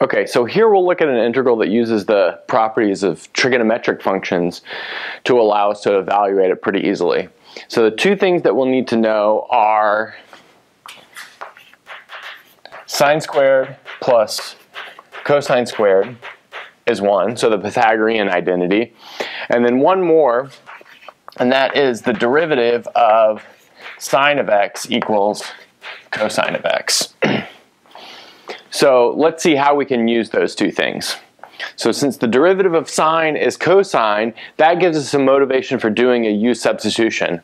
Okay, so here we'll look at an integral that uses the properties of trigonometric functions to allow us to evaluate it pretty easily. So the two things that we'll need to know are sine squared plus cosine squared is one, so the Pythagorean identity. And then one more, and that is the derivative of sine of x equals cosine of x. So let's see how we can use those two things. So since the derivative of sine is cosine, that gives us some motivation for doing a u substitution.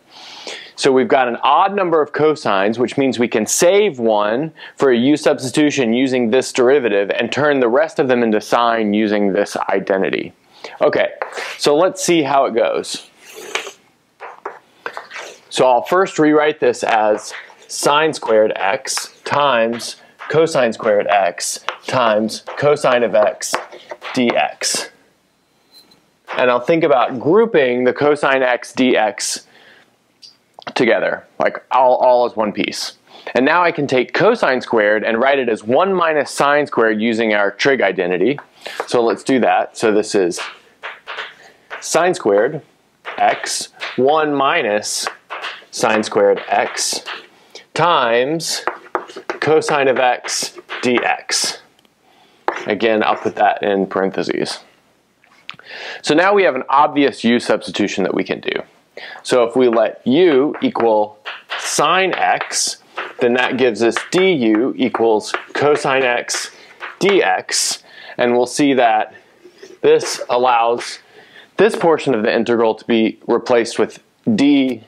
So we've got an odd number of cosines, which means we can save one for a u substitution using this derivative and turn the rest of them into sine using this identity. Okay, so let's see how it goes. So I'll first rewrite this as sine squared x times cosine squared x times cosine of x dx. And I'll think about grouping the cosine x dx together, like all as one piece. And now I can take cosine squared and write it as 1 minus sine squared using our trig identity. So let's do that. So this is sine squared x 1 minus sine squared x times cosine of x dx. Again, I'll put that in parentheses. So now we have an obvious u substitution that we can do. So if we let u equal sine x, then that gives us du equals cosine x dx. And we'll see that this allows this portion of the integral to be replaced with du,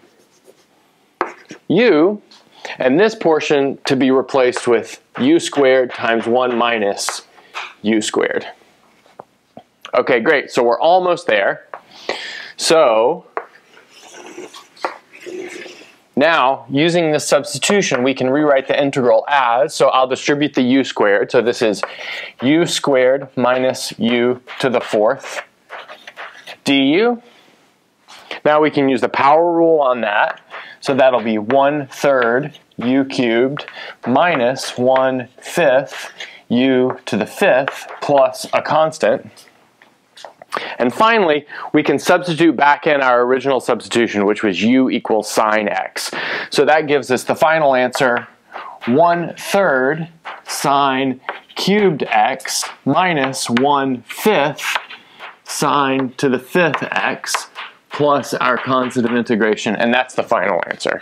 and this portion to be replaced with u squared times 1 minus u squared. Okay, great. So we're almost there. So now, using this substitution, we can rewrite the integral as, so I'll distribute the u squared. So this is u squared minus u to the fourth du. Now we can use the power rule on that. So that'll be 1/3 u cubed minus 1/5 u to the fifth plus a constant. And finally, we can substitute back in our original substitution, which was u equals sine x. So that gives us the final answer, 1/3 sine cubed x minus 1/5 sine to the fifth x plus our constant of integration, and that's the final answer.